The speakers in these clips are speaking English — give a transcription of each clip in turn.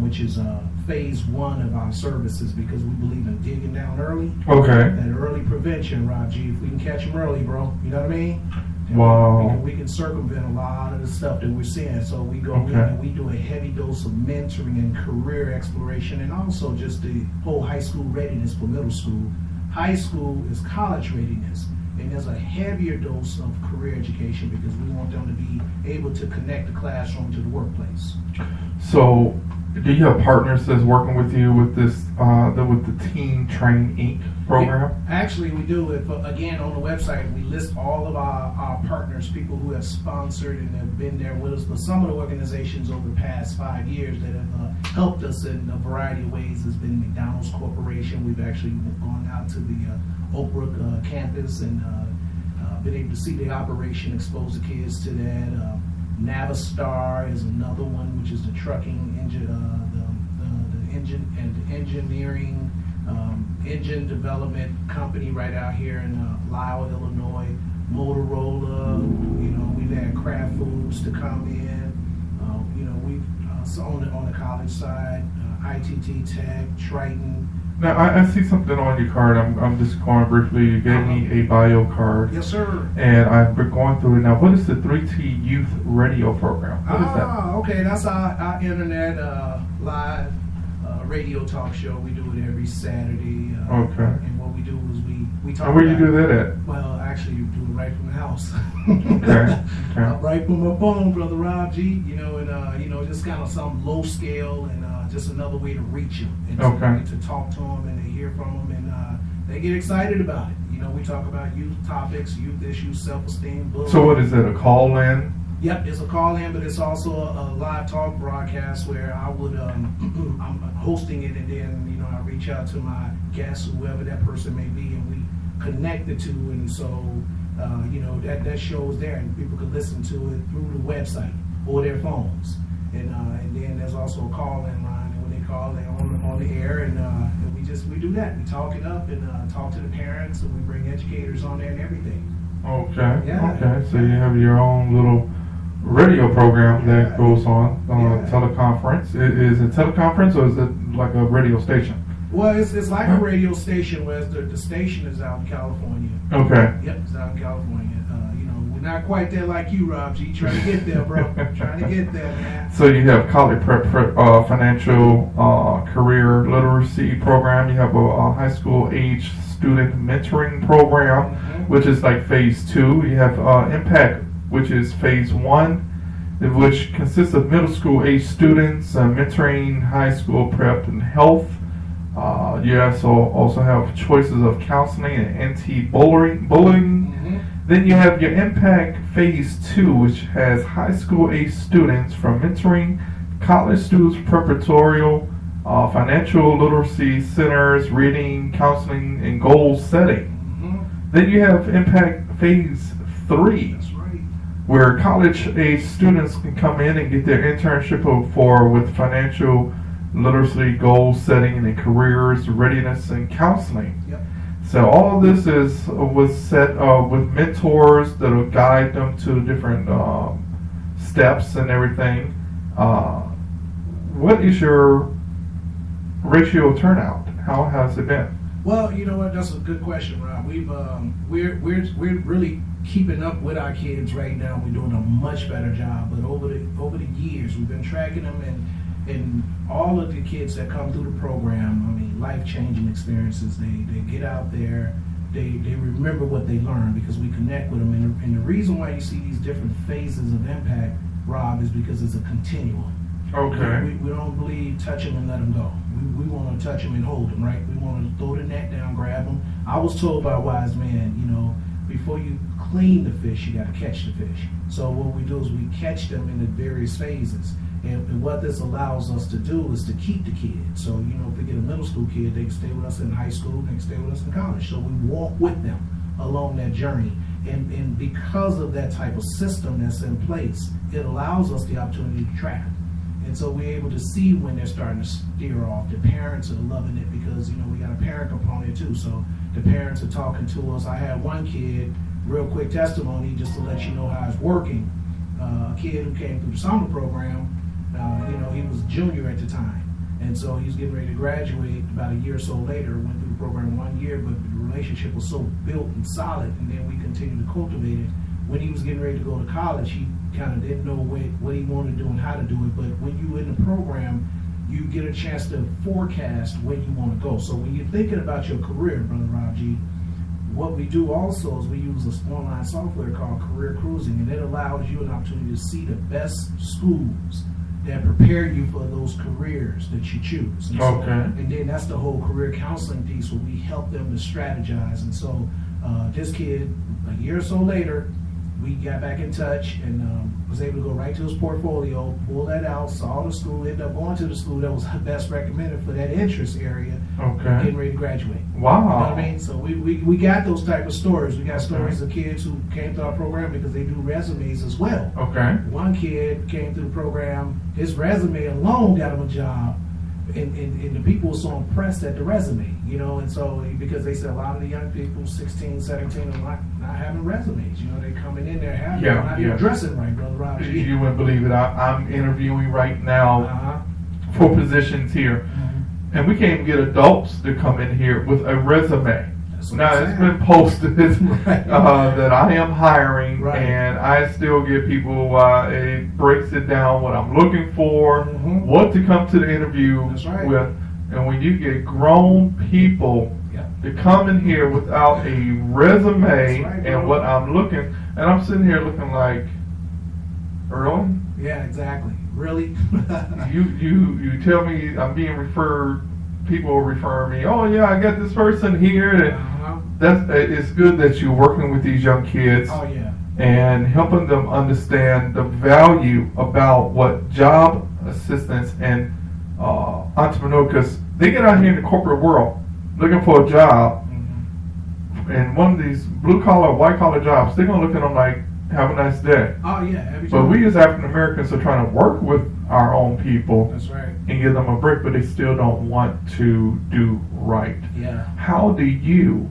which is phase one of our services, because we believe in digging down early. Okay. That early prevention, Rob G. If we can catch them early, bro, you know what I mean? And Wow. we can circumvent a lot of the stuff that we're seeing. So we go in Okay. and we do a heavy dose of mentoring and career exploration, and also just the whole high school readiness for middle school. High school is college readiness, and there's a heavier dose of career education because we want them to be able to connect the classroom to the workplace. So, do you have partners that's working with you with this, with the Teen Train Inc. program? Actually, we do. If, again, on the website, we list all of our partners, people who have sponsored and have been there with us. But some of the organizations over the past 5 years that have helped us in a variety of ways has been McDonald's Corporation. We've actually gone out to the Oak Brook campus and been able to see the operation, expose the kids to that. Navistar is another one, which is the trucking engine, the engine and the engineering engine development company right out here in Lisle, Illinois. Motorola, we've had Kraft Foods to come in. We've so on the college side, ITT Tech, Triton. Now, I see something on your card. I'm just going briefly. You gave me a bio card. Yes, sir. And I've been going through it now. What is the 3T Youth Radio Program? What is that? Okay. That's our internet live radio talk show. We do it every Saturday. Okay. And what we do is we talk. And where do you about do that at? Well, actually, you do it right from the house. Okay. Right from my phone, brother Rob G. Just kind of some low scale and just another way to reach them and to talk to them and to hear from them, and they get excited about it. We talk about youth topics, youth issues, self-esteem, bullying. So what is it? A call in? Yep, it's a call in, but it's also a live talk broadcast where I would I'm hosting it, and then I reach out to my guests, whoever that person may be, and we connect the two, and so that show is there, and people can listen to it through the website or their phones, and then there's also a call-in line, and when they call, they're on the air, and we do that. We talk it up and talk to the parents, and we bring educators on there and everything. Okay. Yeah. Okay. So you have your own little radio program that goes on teleconference. Is it teleconference or is it like a radio station? Well, it's like a radio station, whereas the station is out in California. Okay. Yep, it's out in California. We're not quite there like you, Rob G. Trying to get there, bro. Trying to get there, man. So you have college prep financial career literacy program. You have a high school age student mentoring program, which is like phase 2. You have impact, which is phase 1, which consists of middle school age students mentoring high school prep and health. You also have choices of counseling and anti-bullying. Then you have your impact phase 2, which has high school age students from mentoring college students, preparatory, financial literacy centers, reading, counseling, and goal setting. Then you have impact phase 3. That's right. Where college-age students can come in and get their internship with financial literacy, goal setting, and careers, readiness, and counseling. Yep. So all of this was set with mentors that will guide them to different steps and everything. What is your ratio turnout? How has it been? Well, you know what? That's a good question, Rob. We're really keeping up with our kids right now. We're doing a much better job. But over the years, we've been tracking them, and all of the kids that come through the program, life-changing experiences. They get out there, they remember what they learned because we connect with them. And the reason why you see these different phases of impact, Rob, is because it's a continuum. Okay. We don't believe touch them and let them go. We want to touch them and hold them, right? We want to throw the net down, grab them. I was told by a wise man, before you clean the fish, you got to catch the fish. So what we do is we catch them in the various phases. And what this allows us to do is to keep the kids. So, if we get a middle school kid, they can stay with us in high school, they can stay with us in college. So we walk with them along that journey. And because of that type of system that's in place, it allows us the opportunity to track. And so we're able to see when they're starting to steer off. The parents are loving it because, we got a parent component too. So the parents are talking to us. I had one kid, real quick testimony, just to let you know how it's working. A kid who came through the summer program, he was a junior at the time. And so he was getting ready to graduate about a year or so later, went through the program 1 year, but the relationship was so built and solid, and then we continued to cultivate it. When he was getting ready to go to college, he kind of didn't know what he wanted to do and how to do it, but when you're in the program, you get a chance to forecast where you want to go. So when you're thinking about your career, Brother Rob G, what we do also is we use this online software called Career Cruising, and it allows you an opportunity to see the best schools that prepare you for those careers that you choose. And so, and then that's the whole career counseling piece where we help them to strategize. And so this kid, a year or so later, we got back in touch and was able to go right to his portfolio, pull that out, saw the school, ended up going to the school that was best recommended for that interest area, getting ready to graduate. Wow. You know what I mean? So we got those type of stories. We got stories of kids who came through our program because they do resumes as well. One kid came through the program, his resume alone got him a job, and the people were so impressed at the resume, you know, and so because they said a lot of the young people, 16, 17, are not having resumes, you know, they coming in there having, not even dressing right, Brother Rob G. You wouldn't believe it. I'm interviewing right now for positions here, and we can't even get adults to come in here with a resume. Now it's been posted that I am hiring, and I still get people. It breaks it down what I'm looking for, what to come to the interview with, and when you get grown people to come in here without a resume and what I'm looking, and I'm sitting here looking like, really? Yeah, exactly. Really? you tell me I'm being referred. People refer me. Oh yeah, I got this person here. It's good that you're working with these young kids. Oh yeah. And helping them understand the value about what job assistance and entrepreneur, because they get out here in the corporate world looking for a job, and one of these blue collar, white collar jobs, they're gonna look at them like, have a nice day. Oh yeah. But we as African Americans are trying to work with our own people. That's right. And give them a break, but they still don't want to do right. Yeah. How do you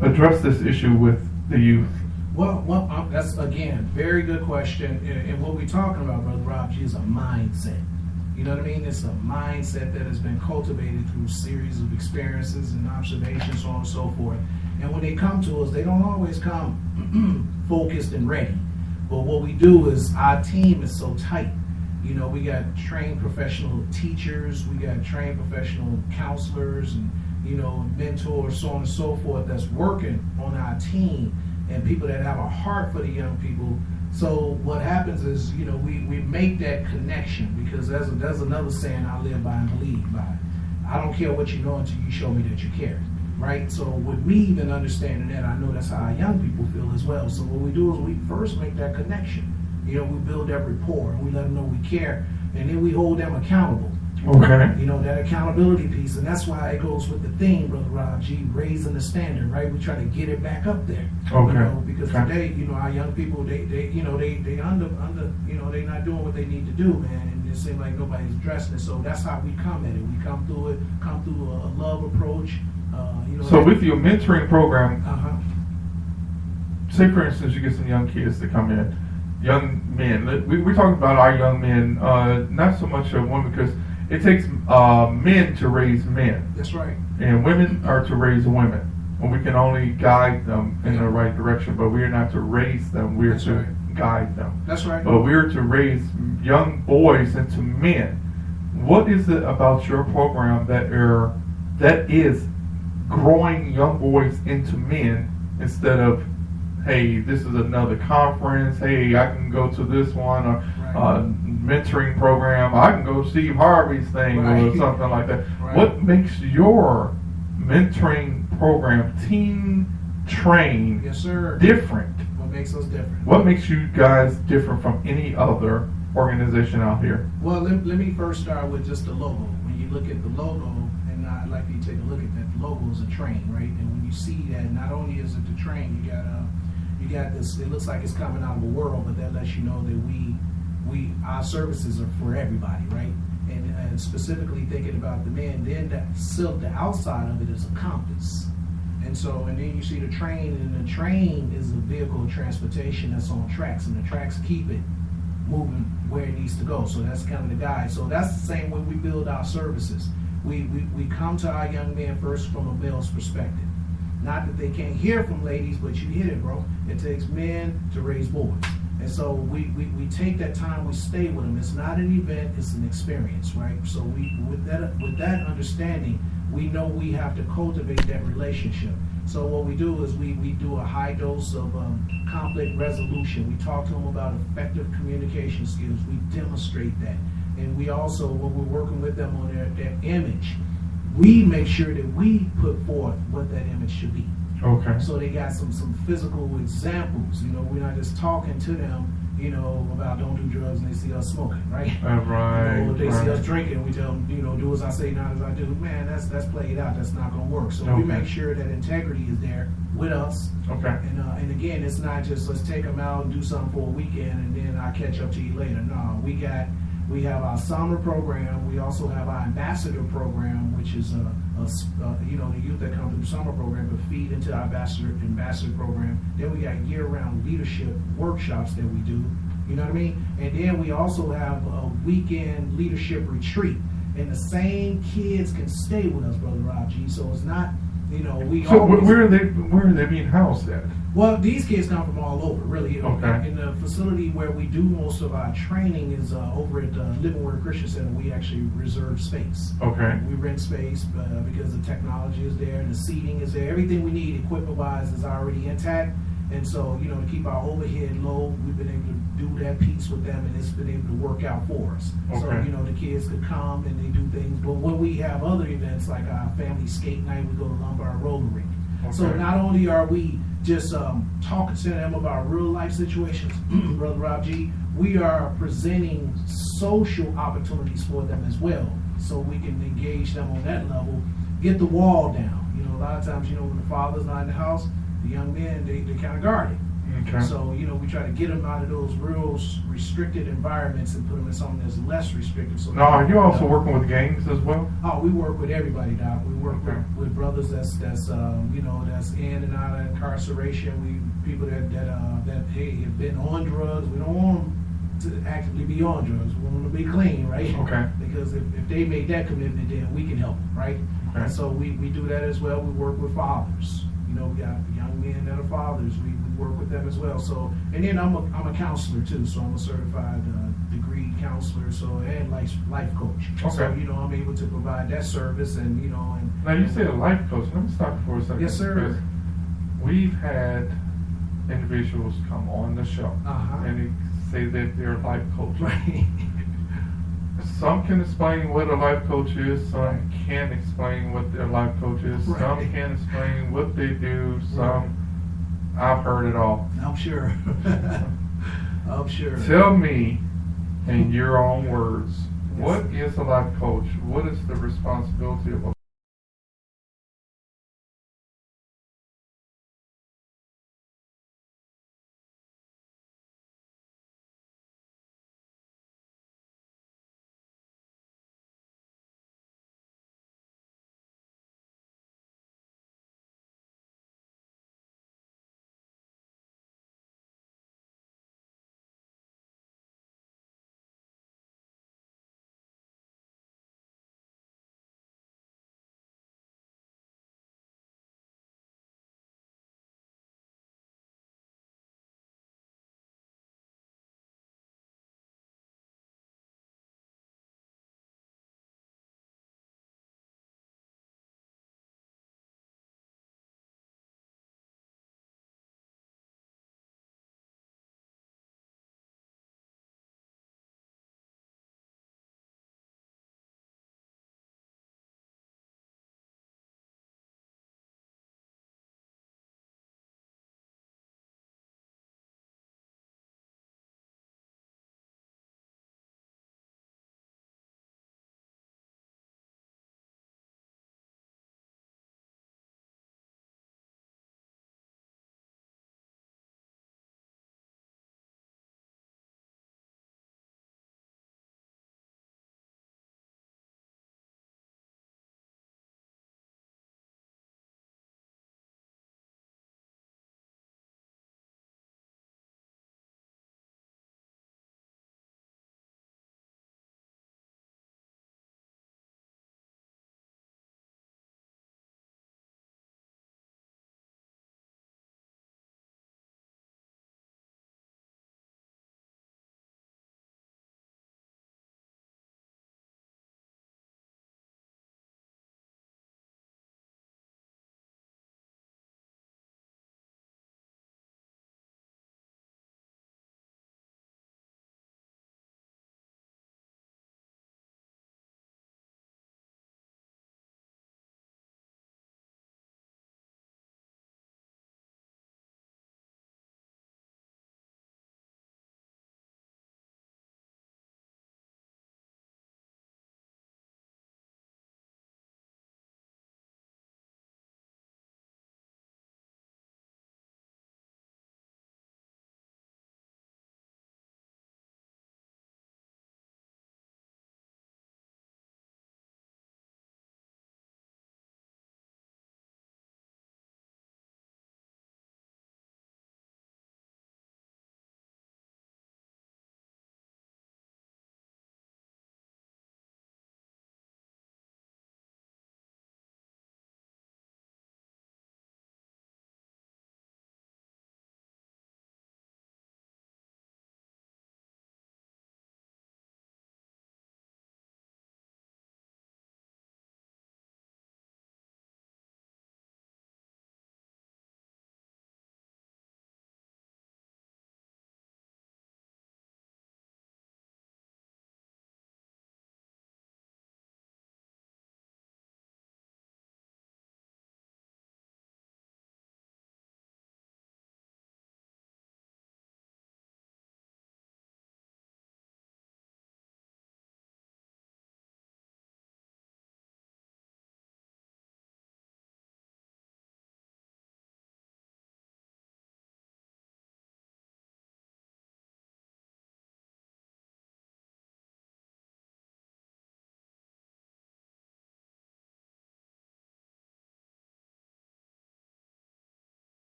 address this issue with the youth? Well, that's again very good question. And what we're talking about, Brother Rob G, is a mindset. You know what I mean? It's a mindset that has been cultivated through a series of experiences and observations, so on and so forth. And when they come to us, they don't always come focused and ready. But what we do is our team is so tight. You know, we got trained professional teachers, we got trained professional counselors, and you know, mentors, so on and so forth, that's working on our team, and people that have a heart for the young people. So what happens is, you know, we make that connection, because there's another saying I live by and believe by. I don't care what you know until you show me that you care. Right? So with me even understanding that, I know that's how our young people feel as well. So what we do is we first make that connection. You know, we build that rapport. We let them know we care. And then we hold them accountable. You know, that accountability piece. And that's why it goes with the theme, Brother Rob G, raising the standard, right? We try to get it back up there. You know, because today, you know, our young people, they you know, they under, you know, they not doing what they need to do, man. And it seems like nobody's addressing it. So that's how we come at it. We come through a love approach. You know, so with your mentoring program, say for instance you get some young kids to come in, young men. We're talking about our young men, not so much of women, because it takes men to raise men. That's right. And women are to raise women. And we can only guide them in the right direction, but we're not to raise them, we're to guide them. That's right. But we're to raise young boys into men. What is it about your program that is growing young boys into men, instead of, hey, this is another conference, hey, I can go to this one, or mentoring program, I can go to Steve Harvey's thing, or something like that. What makes your mentoring program, team train, different? What makes us different? What makes you guys different from any other organization out here? Well, let me first start with just the logo. When you look at the logo, and I'd like you to take a look at that, the logo is a train, right? And when you see that, not only is it the train, you got this, it looks like it's coming out of the world, but that lets you know that our services are for everybody, right? And specifically thinking about the men, then the outside of it is a compass. And then you see the train, and the train is a vehicle of transportation that's on tracks, and the tracks keep it moving where it needs to go. So that's kind of the guide. So that's the same way we build our services. We come to our young men first from a male's perspective. Not that they can't hear from ladies, but you hit it, bro. It takes men to raise boys. And so we take that time, we stay with them. It's not an event, it's an experience, right? So with that understanding, we know we have to cultivate that relationship. So what we do is we do a high dose of conflict resolution. We talk to them about effective communication skills. We demonstrate that. And we also, when we're working with them on their image, we make sure that we put forth what that image should be. Okay. So they got some physical examples. You know, we're not just talking to them, you know, about don't do drugs and they see us smoking, right? Right. You know, if they see us drinking, we tell them, you know, do as I say, not as I do. Man, that's played out. That's not going to work. So we make sure that integrity is there with us. Okay. And again, it's not just let's take them out and do something for a weekend and then I'll catch up to you later. No, we have our summer program. We also have our ambassador program, which is you know, the youth that come through the summer program but feed into our ambassador program. Then we got year-round leadership workshops that we do. You know what I mean? And then we also have a weekend leadership retreat. And the same kids can stay with us, Brother Rob G. So it's not, you know, we. So where are they being housed at? Well, these kids come from all over, really. Okay. In the facility where we do most of our training is over at Living Word Christian Center. We actually reserve space. Okay. We rent space because the technology is there, the seating is there. Everything we need equipment-wise is already intact. And so, you know, to keep our overhead low, we've been able to do that piece with them, and it's been able to work out for us. Okay. So, you know, the kids could come and they do things. But when we have other events like our family skate night, we go to Lombard Roller Rink. Okay. So not only are we just talking to them about real life situations, Brother Rob G, we are presenting social opportunities for them as well, so we can engage them on that level, get the wall down. You know, a lot of times, you know, when the father's not in the house, the young men, they kind of guard it. Okay. So, you know, we try to get them out of those real restricted environments and put them in something that's less restricted. So now, are you also working with gangs as well? Oh, we work with everybody, Doc. We work Okay. with brothers that's you know, that's in and out of incarceration. People that hey, have been on drugs. We don't want them to actively be on drugs. We want them to be clean, right? Okay. Because if they made that commitment, then we can help them, right? Okay. And so we do that as well. We work with fathers. You know, we got young men that are fathers. We work with them as well. So, and then I'm a counselor too. So I'm a certified degree counselor. So and life coach. Okay. So you know, I'm able to provide that service, and you know, and Now you said a life coach. Let me stop for a second. Yes, sir. Because we've had individuals come on the show and they say that they're a life coach. right. Some can explain what a life coach is. Some can't explain what their life coach is. Right. Some can't explain what they do. Some, I've heard it all. I'm sure. I'm sure. Tell me, in your own words, what is a life coach? What is the responsibility of a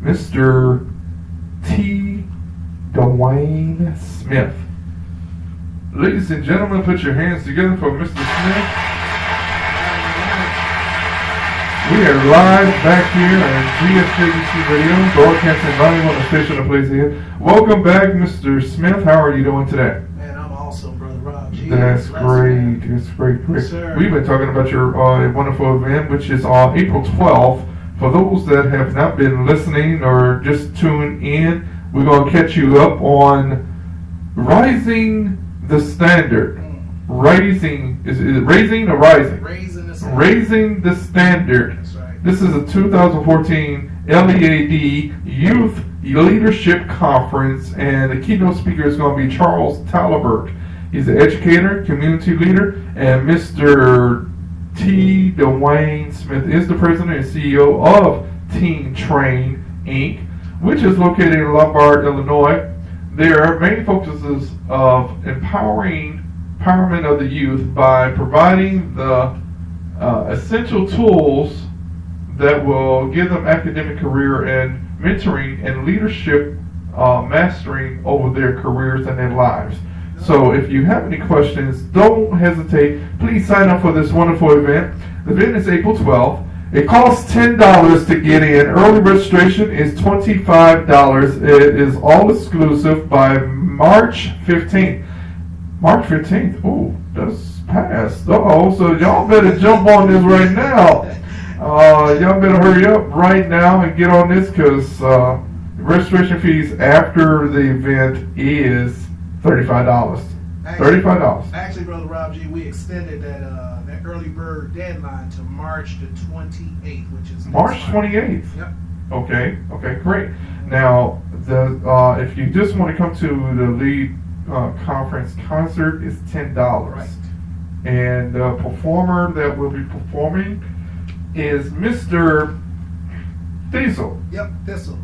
Mr. T. Dwayne Smith. Ladies and gentlemen, put your hands together for Mr. Smith. We are live back here on GSJBC Radio, broadcasting live on the station of place here. Welcome back, Mr. Smith. How are you doing today? Man, I'm awesome, Brother Rob. That's great. That's great. Yes, sir. We've been talking about your wonderful event, which is on April 12th. For those that have not been listening or just tuned in, we're going to catch you up on Rising the Standard. Rising, is it raising or rising? Raising the standard. Raising the Standard. That's right. This is a 2014 LEAD Youth Leadership Conference, and the keynote speaker is going to be Charles Talbert. He's an educator, community leader, and Mr. T. Dwayne Smith is the president and CEO of Teen Train, Inc., which is located in Lombard, Illinois. Their main focus is of empowerment of the youth by providing the essential tools that will give them academic career and mentoring and leadership mastering over their careers and their lives. So if you have any questions, don't hesitate. Please sign up for this wonderful event. The event is April 12th. It costs $10 to get in. Early registration is $25. It is all exclusive by March 15th. March 15th. Ooh, that's passed. Uh-oh, so y'all better jump on this right now. Y'all better hurry up right now and get on this, because registration fees after the event is $35. $35. Actually, Brother Rob G, we extended that early bird deadline to March the 28th, which is March 28th. Yep. Okay, great. Now, if you just want to come to the lead conference concert, is $10. Right. And the performer that will be performing is Mr. Thistle. Yep, Thistle,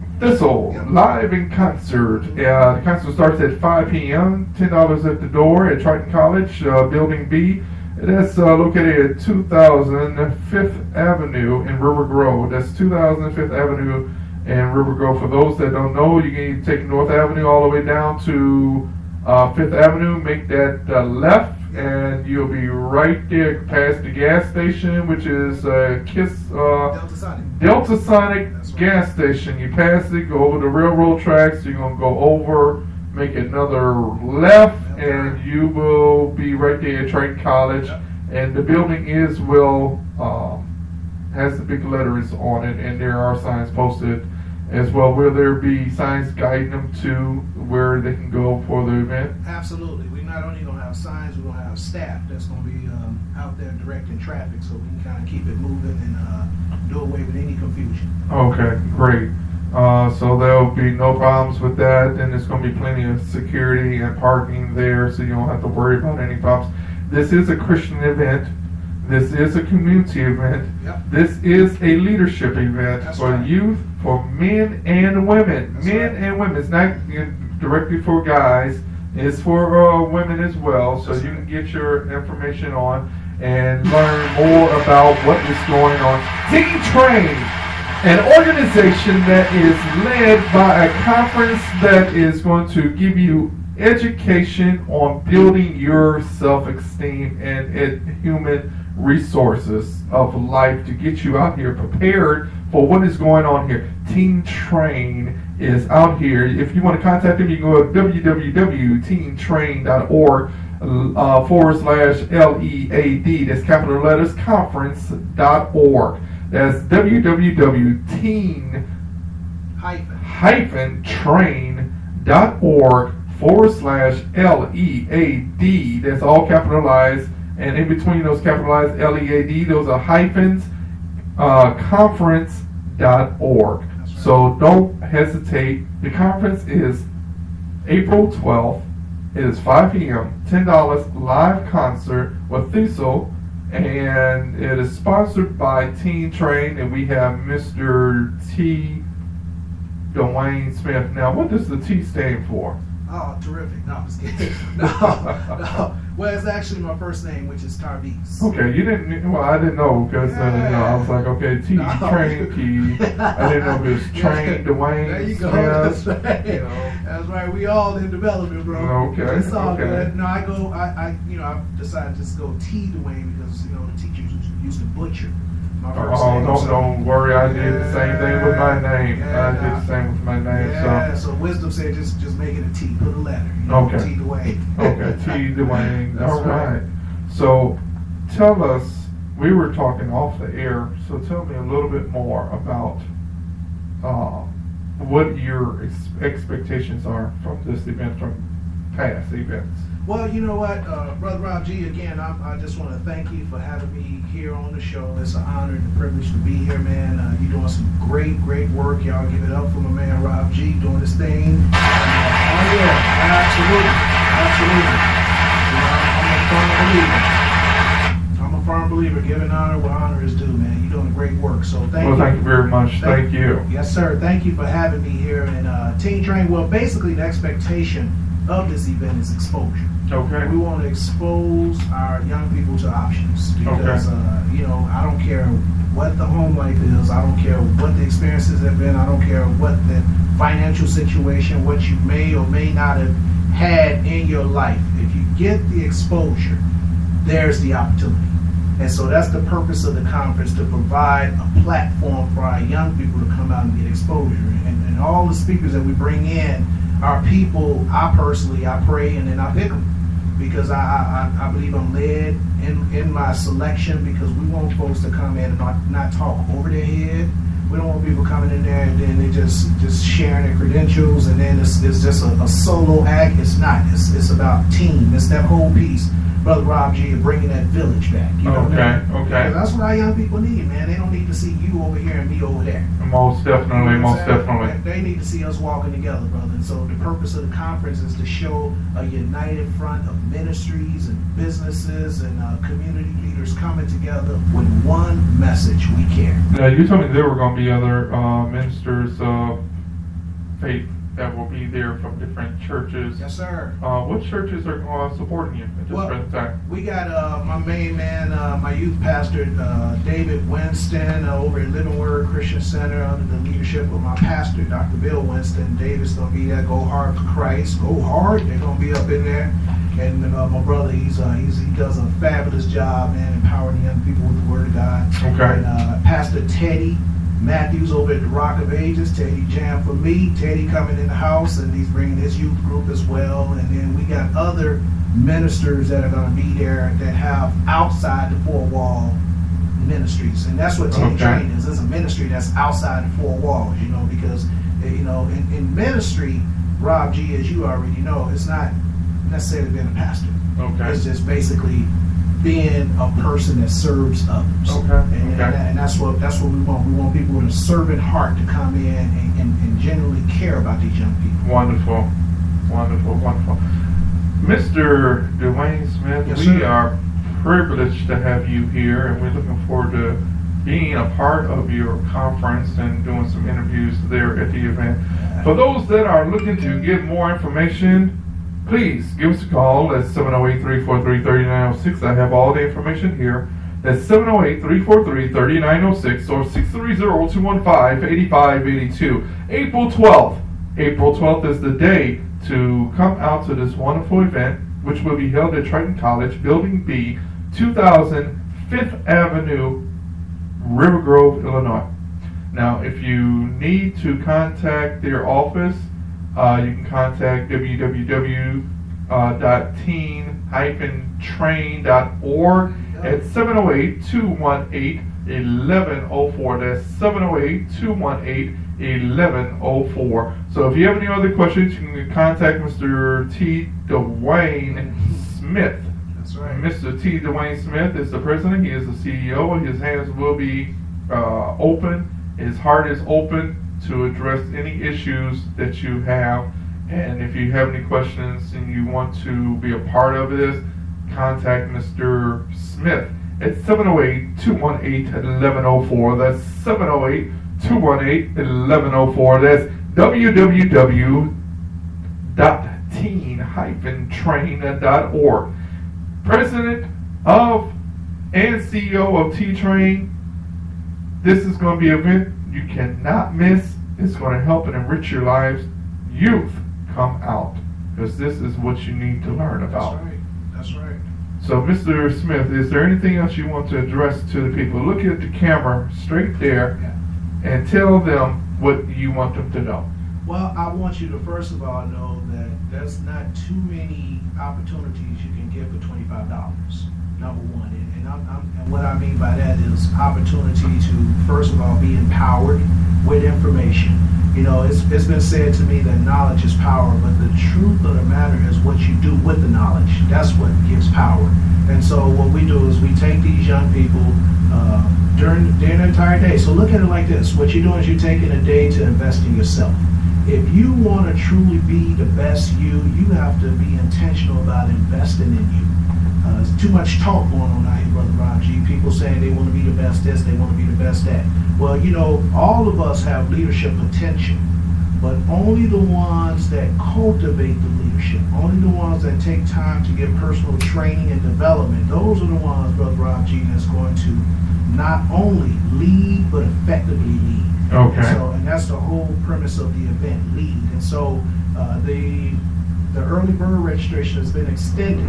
Yep. live in concert. The concert starts at 5 p.m., $10 at the door at Triton College, Building B. That's located at 2000 5th Avenue in River Grove. That's 2000 5th Avenue in River Grove. For those that don't know, you can take North Avenue all the way down to 5th Avenue, make that left, and you'll be right there past the gas station, which is Delta Sonic gas station. You pass it, go over the railroad tracks, you're going to go over, make another left, and you will be right there at Triton College. And the building has the big letters on it, and there are signs posted as well. Will there be signs guiding them to where they can go for the event? Absolutely. We not only going to have signs, we're going to have staff that's going to be out there directing traffic, so we can kind of keep it moving and do away with any confusion. Okay, great. So there'll be no problems with that, and there's going to be plenty of security and parking there, so you don't have to worry about any problems. This is a Christian event. This is a community event. Yep. This is a leadership event. That's for right. youth, for men and women. That's men right. and women. It's not directly for guys. It's for women as well. So That's you right. can get your information on and learn more about what is going on. Teen Train, an organization that is led by a conference that is going to give you education on building your self-esteem and human resources of life to get you out here prepared for what is going on here. Teen Train is out here. If you want to contact them, you can go to www.teentrain.org /LEAD. That's capital letters, conference.org. That's www.teen-train.org /LEAD. That's all capitalized, and in between those capitalized LEAD, those are hyphens, conference.org. Right. So don't hesitate. The conference is April 12th. It is 5 p.m., $10 live concert with Thistle, and it is sponsored by Teen Train, and we have Mr. T. Dwayne Smith. Now, what does the T stand for? Oh, terrific. No, I'm just kidding. No. Well, it's actually my first name, which is Tarvis. Okay, you didn't. Well, I didn't know because I was like, okay, T No. train T. I didn't know if it was train Dwayne. There you go. Smith, That's right. you know. That's right. We all in development, bro. Okay, It's all okay. good. No, I decided to just go T Dwayne because the teachers used to butcher my first name. Don't worry. I did the same thing with my name. Yeah, I did the same with my name. Yeah. So wisdom said just make it a T. Put a letter. Okay. T Dwayne. Okay, T Dwayne. That's All right. right. So, tell us. We were talking off the air. So tell me a little bit more about what your expectations are from this event, from past events. Well, you know what, Brother Rob G, again, I just want to thank you for having me here on the show. It's an honor and a privilege to be here, man. You're doing some great work. Y'all give it up for my man Rob G doing his thing. Oh, yeah, absolutely. I'm a firm believer. Giving honor where honor is due, man. You're doing great work, so thank you. Well, thank you very much. Thank you. Yes, sir. Thank you for having me here. And Teen Train, well, basically the expectation of this event is exposure. Okay. We want to expose our young people to options because, I don't care what the home life is. I don't care what the experiences have been. I don't care what the financial situation, what you may or may not have had in your life. If you get the exposure, there's the opportunity. And so that's the purpose of the conference, to provide a platform for our young people to come out and get exposure. And all the speakers that we bring in are people, I pray and then I pick them. Because I believe I'm led in my selection, because we want folks to come in and not talk over their head. We don't want people coming in there and then they just sharing their credentials and then it's just a solo act. It's not. It's about team. It's that whole piece. Brother Rob G, bringing that village back. You know what I mean? Okay. That's what our young people need, man. They don't need to see you over here and me over there. Most definitely, You know what most I'm saying? definitely. They need to see us walking together, brother. And so the purpose of the conference is to show a united front of ministries and businesses and community leaders coming together with one message: we care. Now, you told me there were going to be other ministers of faith that will be there from different churches. Yes, sir. What churches are supporting you at this present time? We got my main man, my youth pastor, David Winston, over at Living Word Christian Center under the leadership of my pastor, Dr. Bill Winston. David's going to be there. Go hard for Christ. Go hard. They're going to be up in there. And my brother, he does a fabulous job, man, empowering young people with the Word of God. Okay. And Pastor Teddy Matthews over at the Rock of Ages, Teddy Jam for me. Teddy coming in the house, and he's bringing his youth group as well. And then we got other ministers that are going to be there that have outside the four-wall ministries. And that's what Teen Train is. It's a ministry that's outside the four walls, because, in ministry, Rob G, as you already know, it's not necessarily being a pastor. Okay. It's just basically being a person that serves others. And that's what we want. We want people with a servant heart to come in and genuinely care about these young people. Wonderful. Mr. Dwayne Smith, Yes, we sir. are privileged to have you here, and we're looking forward to being a part of your conference and doing some interviews there at the event. For those that are looking to get more information, please give us a call at 708-343-3906. I have all the information here. That's 708-343-3906 or 630-215-8582. April 12th is the day to come out to this wonderful event, which will be held at Triton College, Building B, 2000 5th Avenue, River Grove, Illinois. Now, if you need to contact their office, you can contact www.teen-train.org at 708-218-1104. That's 708-218-1104. So if you have any other questions, you can contact Mr. T. Dwayne Smith. That's right. Mr. T. Dwayne Smith is the president. He is the CEO. His hands will be open. His heart is open to address any issues that you have. And if you have any questions and you want to be a part of this, contact Mr. Smith at 708-218-1104. That's 708-218-1104. That's www.teen-train.org. president of and CEO of T-Train. This is going to be an event you cannot miss. It's going to help and enrich your lives. Youth, come out, because this is what you need to learn about. That's right. That's right. So, Mr. Smith, is there anything else you want to address to the people? Look at the camera straight there and tell them what you want them to know. Well, I want you to first of all know that there's not too many opportunities you can get for $25. Number one, and what I mean by that is opportunity to first of all be empowered with information. You know, it's been said to me that knowledge is power, but the truth of the matter is what you do with the knowledge. That's what gives power. And so what we do is we take these young people during the entire day. So look at it like this. What you're doing is you're taking a day to invest in yourself. If you want to truly be the best you have to be intentional about investing in you. There's too much talk going on out here, Brother Rob G. People saying they want to be the best this, they want to be the best that. Well, you know, all of us have leadership potential, but only the ones that cultivate the leadership, only the ones that take time to get personal training and development, those are the ones, Brother Rob G, that's going to not only lead, but effectively lead. Okay. And that's the whole premise of the event, lead. And so the early bird registration has been extended.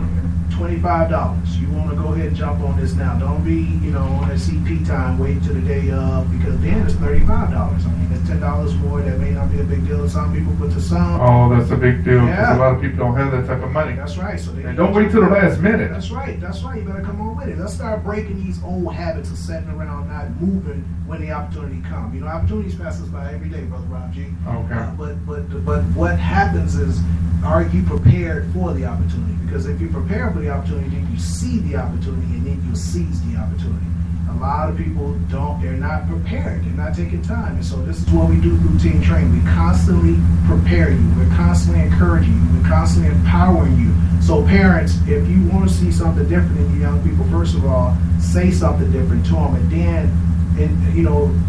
$25. You want to go ahead and jump on this now. Don't be, on that CP time waiting till the day of, because then it's $35. I mean, it's $10 more. That may not be a big deal to some people, but to some, oh, that's a big deal. Yeah. Because a lot of people don't have that type of money. That's right. So and don't wait till the last minute. That's right. That's right. You better come on with it. Let's start breaking these old habits of sitting around not moving when the opportunity comes. Opportunities pass us by every day, Brother Rob G. Okay. But what happens is, are you prepared for the opportunity? Because if you prepare for the opportunity, then you see the opportunity, and then you seize the opportunity. A lot of people they're not prepared. They're not taking time. And so this is what we do through Team Train. We constantly prepare you. We're constantly encouraging you. We're constantly empowering you. So parents, if you want to see something different in your young people, first of all, say something different to them, and then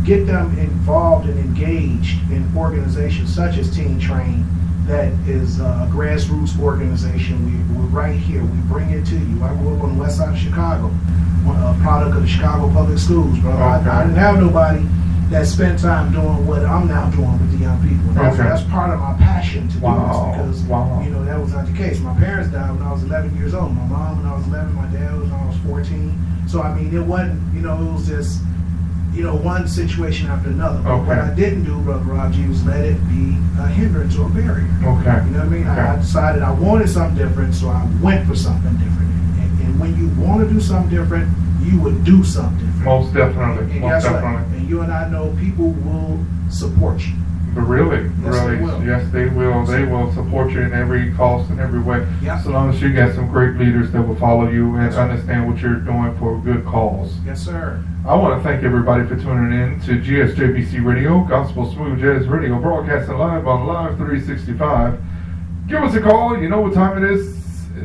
get them involved and engaged in organizations such as Team Train. That is a grassroots organization. We're right here. We bring it to you. I grew up on the west side of Chicago, a product of the Chicago Public Schools, brother. Okay. I didn't have nobody that spent time doing what I'm now doing with the young people. That's part of my passion to do this, because that was not the case. My parents died when I was 11 years old. My mom when I was 11, my dad was when I was 14. So I mean, it wasn't, it was just, one situation after another. But what I didn't do, Brother Rob G, was let it be a hindrance or a barrier. Okay. You know what I mean? Okay. I decided I wanted something different, so I went for something different. And when you want to do something different, you would do something different. Most definitely. And Most guess what? definitely. And you and I know people will support you. But really, Yes, they will. They will support you in every cost and every way. Yep. So long as you got some great leaders that will follow you and understand what you're doing for a good cause. Yes, sir. I want to thank everybody for tuning in to GSJBC Radio, Gospel Smooth Jazz Radio, broadcasting live on Live 365. Give us a call. You know what time it is.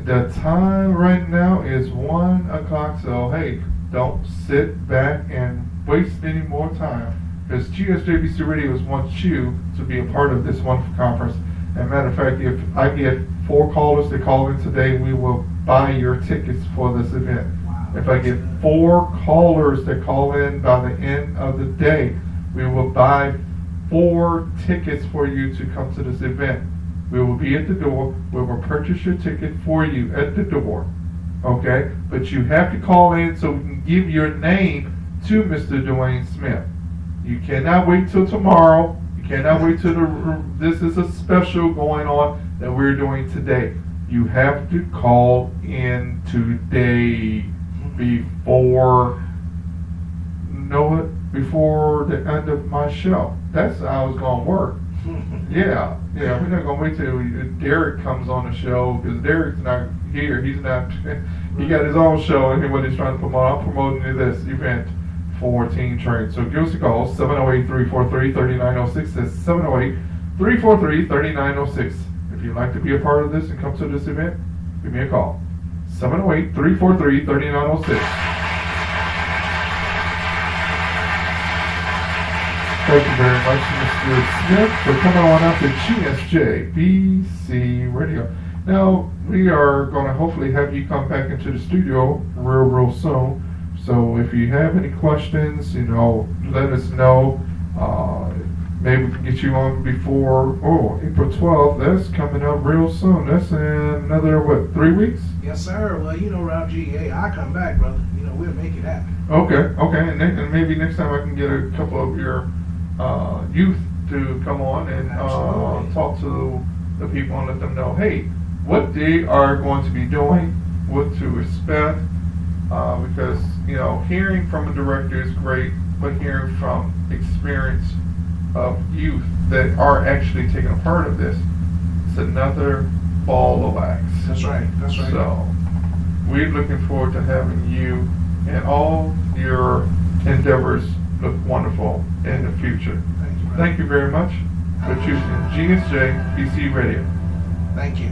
The time right now is 1 o'clock. So, hey, don't sit back and waste any more time. Because GSJBC Radio wants you to be a part of this wonderful conference. As a matter of fact, if I get 4 callers that call in today, we will buy your tickets for this event. Wow. If I get 4 callers that call in by the end of the day, we will buy 4 tickets for you to come to this event. We will be at the door. We will purchase your ticket for you at the door. Okay? But you have to call in so we can give your name to Mr. Dwayne Smith. You cannot wait till tomorrow. You cannot wait till this is a special going on that we're doing today. You have to call in today before the end of my show. That's how it's going to work. Yeah, we're not going to wait till Derek comes on the show, because Derek's not here. He got his own show, and what he's trying to promote. I'm promoting this event for Team Train. So give us a call, 708-343-3906. That's 708-343-3906. If you'd like to be a part of this and come to this event, give me a call, 708-343-3906. Thank you very much, Mr. Smith, for coming on up to GSJBC Radio. Now, we are going to hopefully have you come back into the studio real soon. So if you have any questions, let us know. Maybe we can get you on before, April 12th. That's coming up real soon. That's in another, 3 weeks? Yes, sir. Well, Rob G, hey, I come back, brother. We'll make it happen. Okay. And maybe next time I can get a couple of your youth to come on and talk to the people and let them know, hey, what they are going to be doing, what to expect, because, hearing from a director is great, but hearing from experience of youth that are actually taking a part of this, it's another ball of wax. That's right. So, we're looking forward to having you and all your endeavors look wonderful in the future. Thank you, brother. Thank you very much for choosing GSJ BC Radio. Thank you.